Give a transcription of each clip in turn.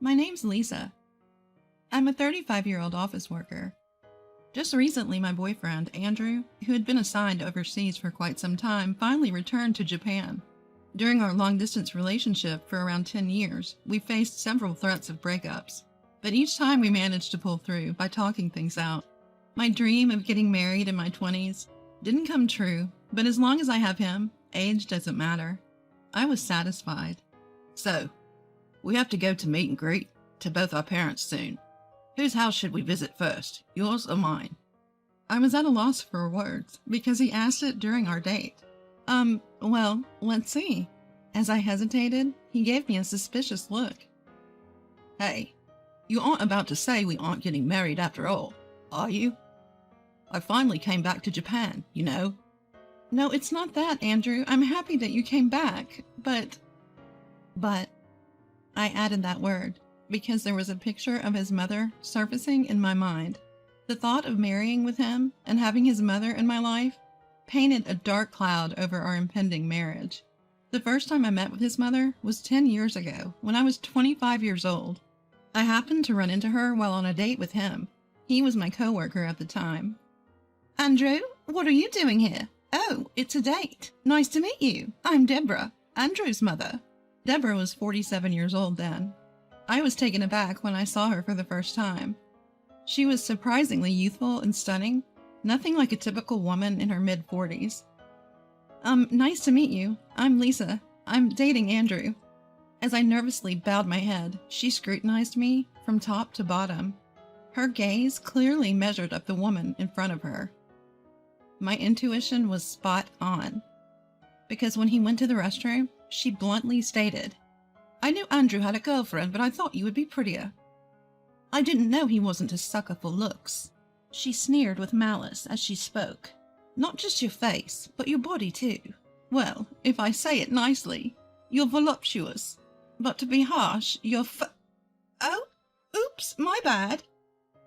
My name's Lisa. I'm a 35-year-old office worker. Just recently, my boyfriend, Andrew, who had been assigned overseas for quite some time, finally returned to Japan. During our long-distance relationship for around 10 years, we faced several threats of breakups, but each time we managed to pull through by talking things out. My dream of getting married in my 20s didn't come true, but as long as I have him, age doesn't matter. I was satisfied. So, we have to go to meet and greet to both our parents soon. Whose house should we visit first, yours or mine? I was at a loss for words because he asked it during our date. Well, let's see. As I hesitated, he gave me a suspicious look. Hey, you aren't about to say we aren't getting married after all, are you? I finally came back to Japan, you know. No, it's not that, Andrew. I'm happy that you came back, but I added that word because there was a picture of his mother surfacing in my mind. The thought of marrying with him and having his mother in my life painted a dark cloud over our impending marriage. The first time I met with his mother was 10 years ago, when I was 25 years old. I happened to run into her while on a date with him. He was my coworker at the time. Andrew, what are you doing here? Oh, it's a date. Nice to meet you. I'm Deborah, Andrew's mother. Deborah was 47 years old then. I was taken aback when I saw her for the first time. She was surprisingly youthful and stunning, nothing like a typical woman in her mid-40s. Nice to meet you. I'm Lisa. I'm dating Andrew. As I nervously bowed my head, she scrutinized me from top to bottom. Her gaze clearly measured up the woman in front of her. My intuition was spot on, because when he went to the restroom, she bluntly stated, I knew Andrew had a girlfriend, but I thought you would be prettier. I didn't know he wasn't a sucker for looks. She sneered with malice as she spoke. Not just your face, but your body too. Well, if I say it nicely, you're voluptuous. But to be harsh, you're Oh, oops, my bad.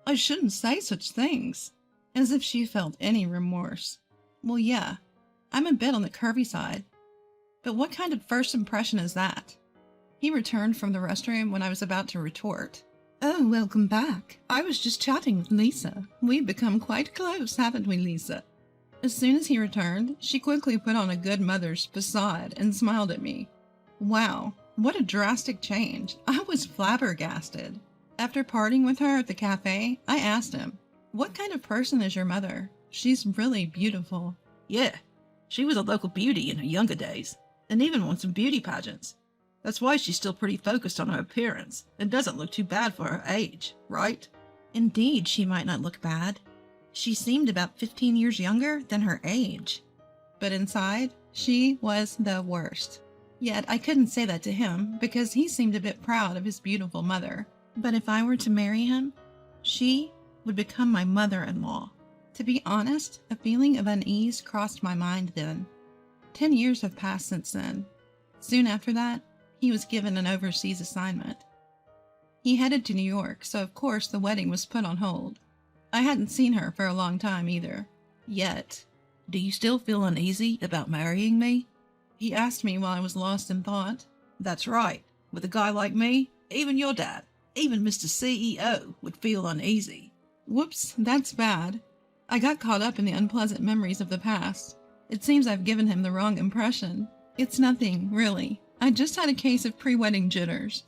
I shouldn't say such things. As if she felt any remorse. Well, yeah, I'm a bit on the curvy side. But what kind of first impression is that? He returned from the restroom when I was about to retort. Oh, welcome back. I was just chatting with Lisa. We've become quite close, haven't we, Lisa? As soon as he returned, she quickly put on a good mother's facade and smiled at me. Wow, what a drastic change. I was flabbergasted. After parting with her at the cafe, I asked him, what kind of person is your mother? She's really beautiful. Yeah, she was a local beauty in her younger days, and even won some beauty pageants. That's why she's still pretty focused on her appearance, and doesn't look too bad for her age, right? Indeed, she might not look bad. She seemed about 15 years younger than her age. But inside, she was the worst. Yet I couldn't say that to him because he seemed a bit proud of his beautiful mother. But if I were to marry him, she would become my mother-in-law. To be honest, a feeling of unease crossed my mind then. 10 years have passed since then. Soon after that, he was given an overseas assignment. He headed to New York, so of course the wedding was put on hold. I hadn't seen her for a long time either. Yet. Do you still feel uneasy about marrying me? He asked me while I was lost in thought. That's right. With a guy like me, even your dad, even Mr. CEO would feel uneasy. Whoops, that's bad. I got caught up in the unpleasant memories of the past. It seems I've given him the wrong impression. It's nothing, really. I just had a case of pre-wedding jitters.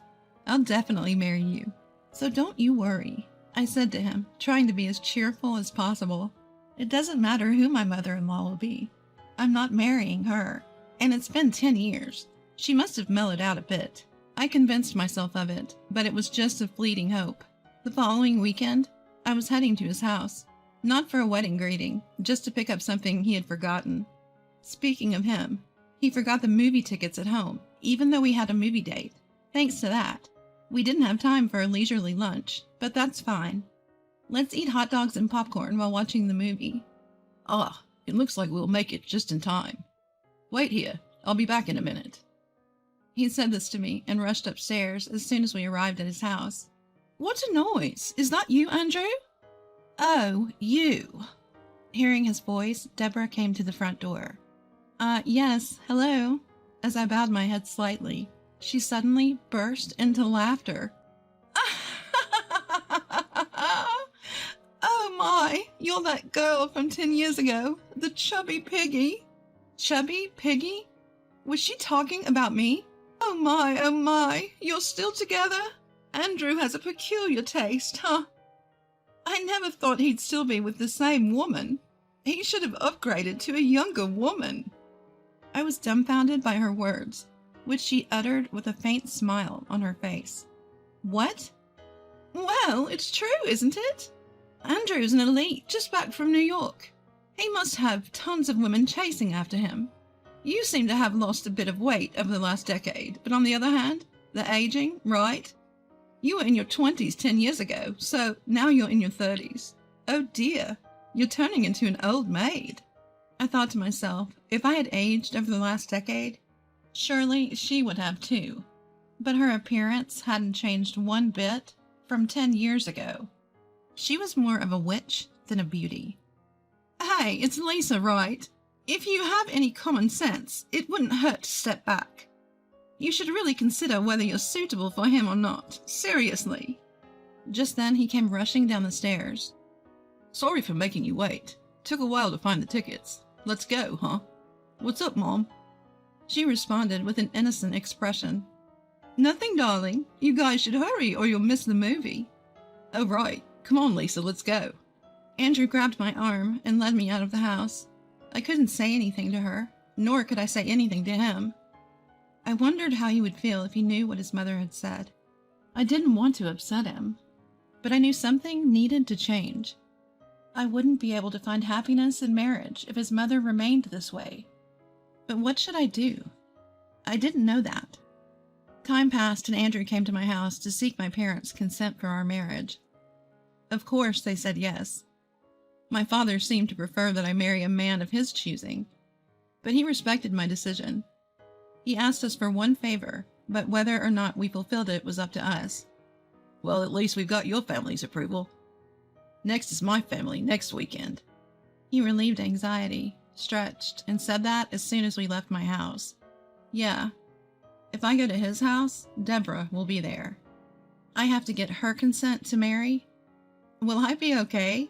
I'll definitely marry you. So don't you worry, I said to him, trying to be as cheerful as possible. It doesn't matter who my mother-in-law will be. I'm not marrying her. And it's been 10 years. She must have mellowed out a bit. I convinced myself of it, but it was just a fleeting hope. The following weekend, I was heading to his house. Not for a wedding greeting, just to pick up something he had forgotten. Speaking of him, he forgot the movie tickets at home, even though we had a movie date. Thanks to that, we didn't have time for a leisurely lunch, but that's fine. Let's eat hot dogs and popcorn while watching the movie. Ah, it looks like we'll make it just in time. Wait here, I'll be back in a minute. He said this to me and rushed upstairs as soon as we arrived at his house. What a noise! Is that you, Andrew? Oh, you. Hearing his voice, Deborah came to the front door. Yes, hello. As I bowed my head slightly, she suddenly burst into laughter. my, you're that girl from 10 years ago, the chubby piggy. Chubby piggy? Was she talking about me? Oh my, you're still together? Andrew has a peculiar taste, huh? I never thought he'd still be with the same woman. He should have upgraded to a younger woman. I was dumbfounded by her words, which she uttered with a faint smile on her face. What? Well, it's true, isn't it? Andrew's an elite just back from New York. He must have tons of women chasing after him. You seem to have lost a bit of weight over the last decade, but on the other hand, the aging, right? You were in your 20s 10 years ago, so now you're in your 30s. Oh dear, you're turning into an old maid. I thought to myself, if I had aged over the last decade, surely she would have too. But her appearance hadn't changed one bit from 10 years ago. She was more of a witch than a beauty. Hey, it's Lisa, right? If you have any common sense, it wouldn't hurt to step back. You should really consider whether you're suitable for him or not. Seriously. Just then he came rushing down the stairs. Sorry for making you wait. Took a while to find the tickets. Let's go, huh? What's up, Mom? She responded with an innocent expression. Nothing, darling. You guys should hurry or you'll miss the movie. Oh, right. Come on, Lisa, let's go. Andrew grabbed my arm and led me out of the house. I couldn't say anything to her, nor could I say anything to him. I wondered how he would feel if he knew what his mother had said. I didn't want to upset him, but I knew something needed to change. I wouldn't be able to find happiness in marriage if his mother remained this way. But what should I do? I didn't know that. Time passed and Andrew came to my house to seek my parents' consent for our marriage. Of course, they said yes. My father seemed to prefer that I marry a man of his choosing, but he respected my decision. He asked us for one favor, but whether or not we fulfilled it was up to us. Well, at least we've got your family's approval. Next is my family next weekend. He relieved anxiety, stretched, and said that as soon as we left my house. Yeah, if I go to his house, Deborah will be there. I have to get her consent to marry. Will I be okay?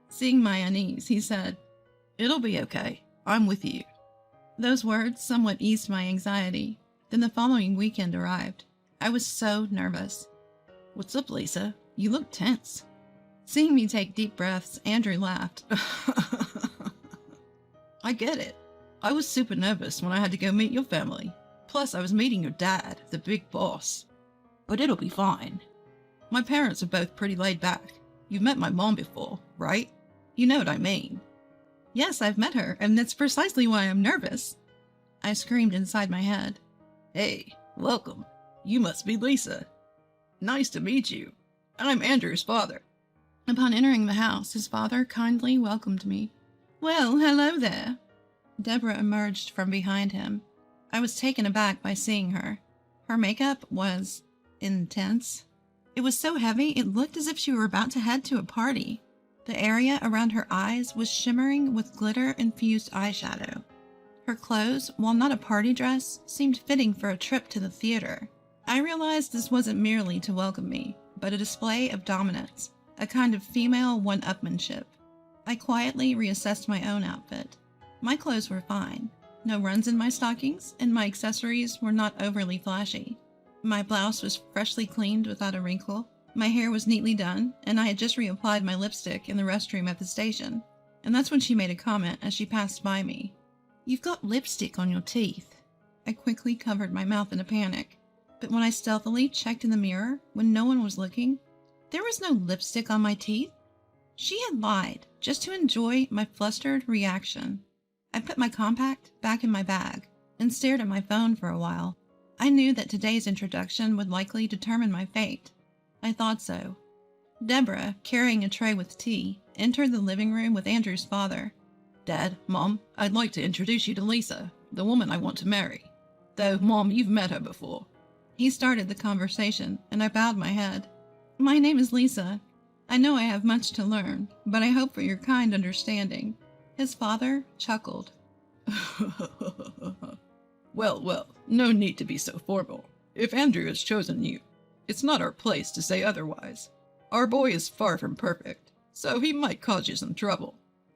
Seeing my unease, he said, It'll be okay. I'm with you. Those words somewhat eased my anxiety. Then the following weekend arrived. I was so nervous. What's up, Lisa? You look tense. Seeing me take deep breaths, Andrew laughed. I get it. I was super nervous when I had to go meet your family. Plus, I was meeting your dad, the big boss. But it'll be fine. My parents are both pretty laid back. You've met my mom before, right? You know what I mean. Yes, I've met her, and that's precisely why I'm nervous. I screamed inside my head. Hey, welcome. You must be Lisa. Nice to meet you. I'm Andrew's father. Upon entering the house, his father kindly welcomed me. Well, hello there. Deborah emerged from behind him. I was taken aback by seeing her. Her makeup was intense. It was so heavy it looked as if she were about to head to a party. The area around her eyes was shimmering with glitter-infused eyeshadow. Her clothes, while not a party dress, seemed fitting for a trip to the theater. I realized this wasn't merely to welcome me, but a display of dominance, a kind of female one-upmanship. I quietly reassessed my own outfit. My clothes were fine. No runs in my stockings, and my accessories were not overly flashy. My blouse was freshly cleaned without a wrinkle. My hair was neatly done, and I had just reapplied my lipstick in the restroom at the station. And that's when she made a comment as she passed by me. You've got lipstick on your teeth. I quickly covered my mouth in a panic. But when I stealthily checked in the mirror, when no one was looking, there was no lipstick on my teeth. She had lied, just to enjoy my flustered reaction. I put my compact back in my bag and stared at my phone for a while. I knew that today's introduction would likely determine my fate. I thought so. Deborah, carrying a tray with tea, entered the living room with Andrew's father. Dad, Mom, I'd like to introduce you to Lisa, the woman I want to marry. Though, Mom, you've met her before. He started the conversation, and I bowed my head. My name is Lisa. I know I have much to learn, but I hope for your kind understanding. His father chuckled. Well, no need to be so formal. If Andrew has chosen you, it's not our place to say otherwise. Our boy is far from perfect, so he might cause you some trouble.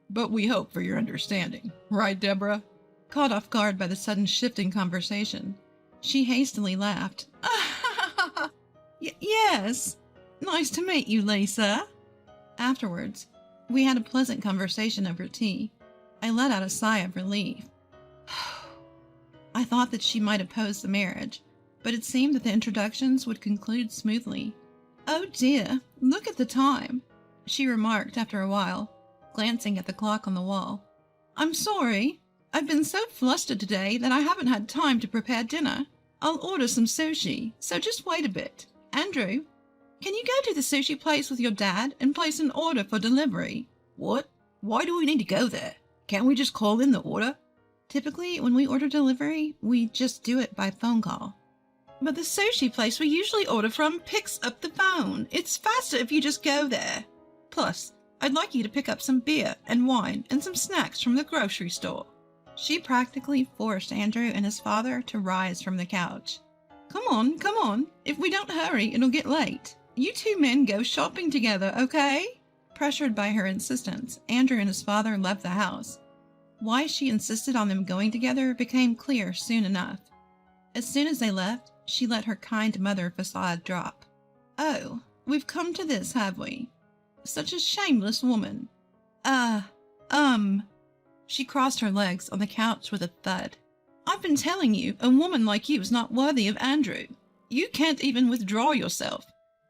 But we hope for your understanding, right, Deborah? Caught off guard by the sudden shift in conversation, she hastily laughed. Yes. Nice to meet you, Lisa. Afterwards, we had a pleasant conversation over tea. I let out a sigh of relief. I thought that she might oppose the marriage, but it seemed that the introductions would conclude smoothly. Oh dear, look at the time, she remarked after a while, glancing at the clock on the wall. I'm sorry. I've been so flustered today that I haven't had time to prepare dinner. I'll order some sushi, so just wait a bit. Andrew, can you go to the sushi place with your dad and place an order for delivery? What? Why do we need to go there? Can't we just call in the order? Typically, when we order delivery, we just do it by phone call. But the sushi place we usually order from picks up the phone. It's faster if you just go there. Plus, I'd like you to pick up some beer and wine and some snacks from the grocery store. She practically forced Andrew and his father to rise from the couch. Come on. If we don't hurry, it'll get late. You two men go shopping together, okay? Pressured by her insistence, Andrew and his father left the house. Why she insisted on them going together became clear soon enough. As soon as they left, she let her kind mother facade drop. Oh, we've come to this, have we? Such a shameless woman. She crossed her legs on the couch with a thud. I've been telling you, a woman like you is not worthy of Andrew. You can't even withdraw yourself.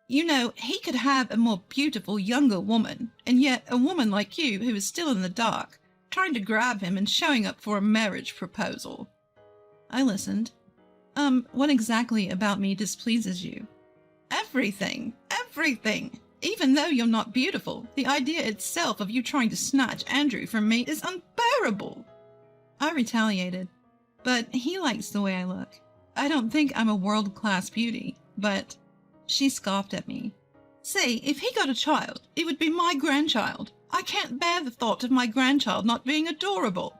You know, he could have a more beautiful, younger woman, and yet a woman like you who is still in the dark, trying to grab him and showing up for a marriage proposal. I listened. What exactly about me displeases you? Everything. Even though you're not beautiful, the idea itself of you trying to snatch Andrew from me is unbearable. I retaliated, but he likes the way I look. I don't think I'm a world-class beauty, but she scoffed at me. Say, if he got a child, it would be my grandchild. I can't bear the thought of my grandchild not being adorable.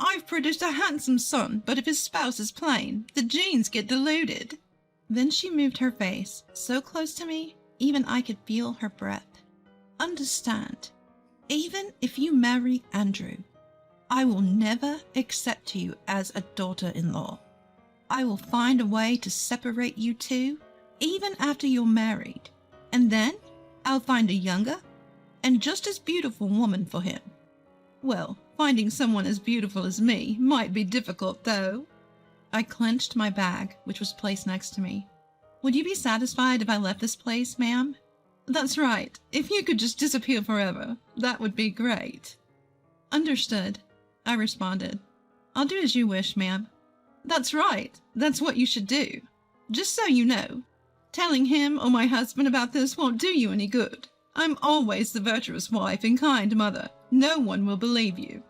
I've produced a handsome son, but if his spouse is plain, the genes get diluted. Then she moved her face so close to me, even I could feel her breath. Understand, even if you marry Andrew, I will never accept you as a daughter-in-law. I will find a way to separate you two, even after you're married, and then I'll find a younger and just as beautiful woman for him. Well, finding someone as beautiful as me might be difficult, though. I clenched my bag, which was placed next to me. Would you be satisfied if I left this place, ma'am? That's right. If you could just disappear forever, that would be great. Understood, I responded. I'll do as you wish, ma'am. That's right. That's what you should do. Just so you know, telling him or my husband about this won't do you any good. I'm always the virtuous wife and kind mother. No one will believe you.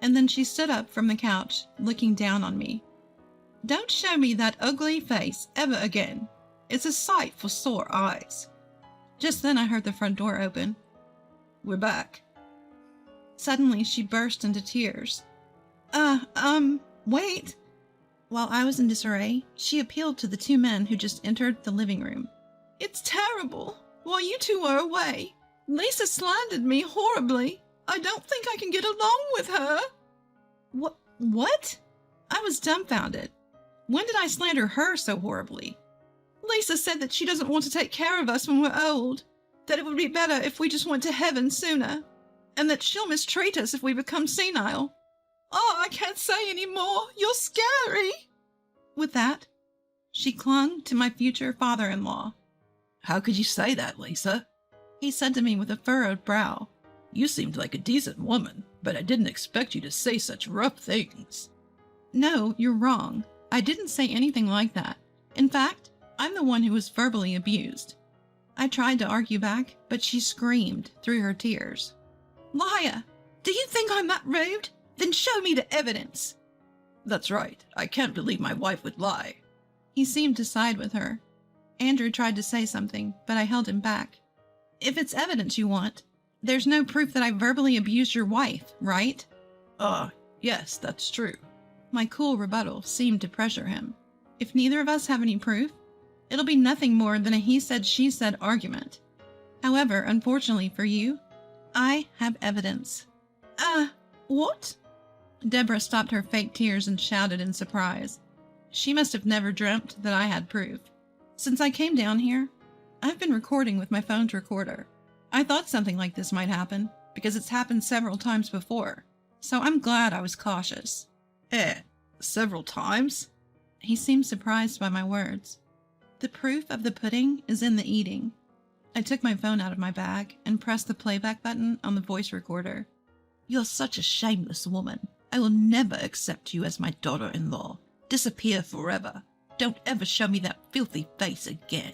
And then she stood up from the couch, looking down on me. Don't show me that ugly face ever again. It's a sight for sore eyes. Just then I heard the front door open. We're back. Suddenly she burst into tears. Wait. While I was in disarray, she appealed to the two men who just entered the living room. It's terrible. While you two were away, Lisa slandered me horribly. I don't think I can get along with her. What? I was dumbfounded. When did I slander her so horribly? Lisa said that she doesn't want to take care of us when we're old, that it would be better if we just went to heaven sooner, and that she'll mistreat us if we become senile. Oh, I can't say any more. You're scary. With that, she clung to my future father-in-law. How could you say that, Lisa? He said to me with a furrowed brow. You seemed like a decent woman, but I didn't expect you to say such rough things. No, you're wrong. I didn't say anything like that. In fact, I'm the one who was verbally abused. I tried to argue back, but she screamed through her tears. Liar! Do you think I'm that rude? Then show me the evidence. That's right. I can't believe my wife would lie. He seemed to side with her. Andrew tried to say something, but I held him back. If it's evidence you want, there's no proof that I verbally abused your wife, right? Yes, that's true. My cool rebuttal seemed to pressure him. If neither of us have any proof, it'll be nothing more than a he said, she said argument. However, unfortunately for you, I have evidence. What? Deborah stopped her fake tears and shouted in surprise. She must have never dreamt that I had proof. Since I came down here, I've been recording with my phone's recorder. I thought something like this might happen, because it's happened several times before, so I'm glad I was cautious. Several times? He seemed surprised by my words. The proof of the pudding is in the eating. I took my phone out of my bag and pressed the playback button on the voice recorder. You're such a shameless woman. I will never accept you as my daughter-in-law. Disappear forever. Don't ever show me that filthy face again.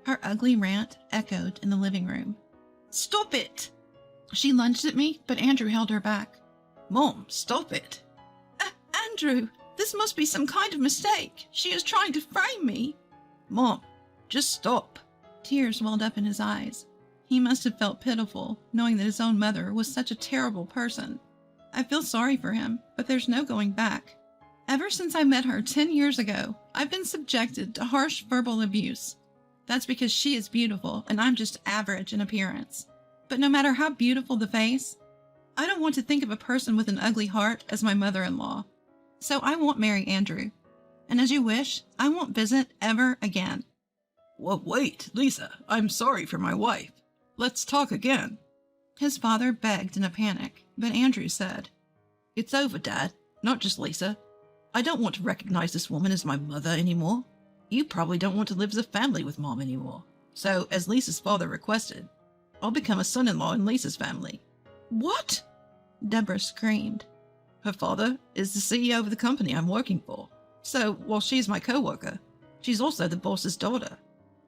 Her ugly rant echoed in the living room. Stop it! She lunged at me, but Andrew held her back. Mom, stop it. Andrew, this must be some kind of mistake. She is trying to frame me. Mom, just stop. Tears welled up in his eyes. He must have felt pitiful, knowing that his own mother was such a terrible person. I feel sorry for him, but there's no going back. Ever since I met her 10 years ago, I've been subjected to harsh verbal abuse. That's because she is beautiful and I'm just average in appearance. But no matter how beautiful the face, I don't want to think of a person with an ugly heart as my mother-in-law. So I won't marry Andrew. And as you wish, I won't visit ever again. Well, wait, Lisa, I'm sorry for my wife. Let's talk again. His father begged in a panic, but Andrew said, It's over, Dad. Not just Lisa. I don't want to recognize this woman as my mother anymore. You probably don't want to live as a family with Mom anymore. So, as Lisa's father requested, I'll become a son-in-law in Lisa's family. What? Deborah screamed. Her father is the CEO of the company I'm working for. So, while she's my co-worker, she's also the boss's daughter.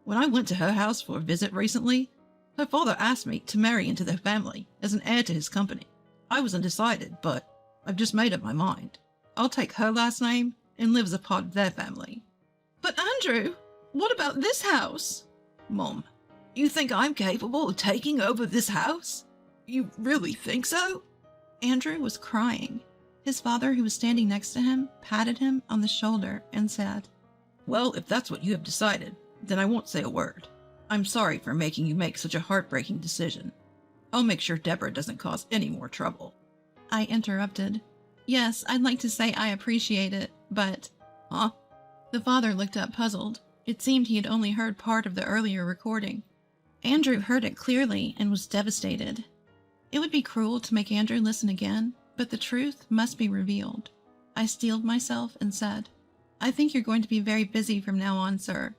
When I went to her house for a visit recently, her father asked me to marry into their family as an heir to his company. I was undecided, but I've just made up my mind. I'll take her last name and live as a part of their family. But Andrew, what about this house? Mom, you think I'm capable of taking over this house? You really think so? Andrew was crying. His father, who was standing next to him, patted him on the shoulder and said, Well, if that's what you have decided, then I won't say a word. I'm sorry for making you make such a heartbreaking decision. I'll make sure Deborah doesn't cause any more trouble. I interrupted. Yes, I'd like to say I appreciate it, but... Huh? The father looked up puzzled. It seemed he had only heard part of the earlier recording. Andrew heard it clearly and was devastated. It would be cruel to make Andrew listen again, but the truth must be revealed. I steeled myself and said, I think you're going to be very busy from now on, sir.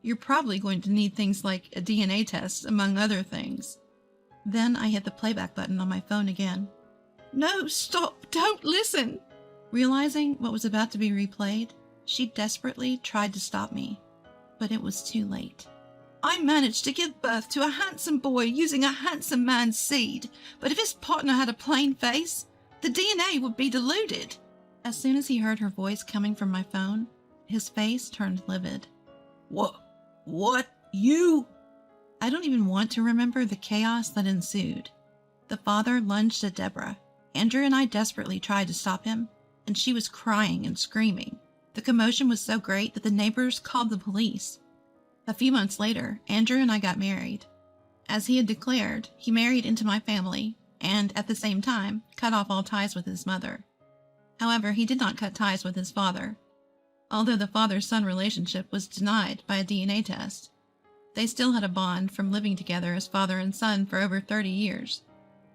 You're probably going to need things like a DNA test, among other things. Then I hit the playback button on my phone again. No, stop! Don't listen! Realizing what was about to be replayed, she desperately tried to stop me, but it was too late. I managed to give birth to a handsome boy using a handsome man's seed, but if his partner had a plain face, the DNA would be diluted. As soon as he heard her voice coming from my phone, his face turned livid. What? You? I don't even want to remember the chaos that ensued. The father lunged at Deborah. Andrew and I desperately tried to stop him, and she was crying and screaming. The commotion was so great that the neighbors called the police. A few months later, Andrew and I got married. As he had declared, he married into my family and, at the same time, cut off all ties with his mother. However, he did not cut ties with his father. Although the father-son relationship was denied by a DNA test, they still had a bond from living together as father and son for over 30 years.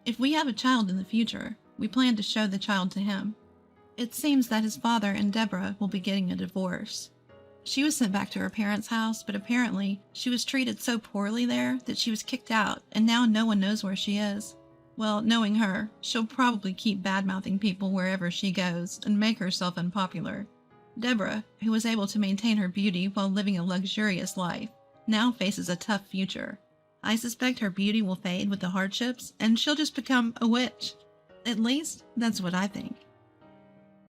If we have a child in the future, we plan to show the child to him. It seems that his father and Deborah will be getting a divorce. She was sent back to her parents' house, but apparently she was treated so poorly there that she was kicked out, and now no one knows where she is. Well, knowing her, she'll probably keep bad-mouthing people wherever she goes and make herself unpopular. Deborah, who was able to maintain her beauty while living a luxurious life, now faces a tough future. I suspect her beauty will fade with the hardships, and she'll just become a witch. At least, that's what I think.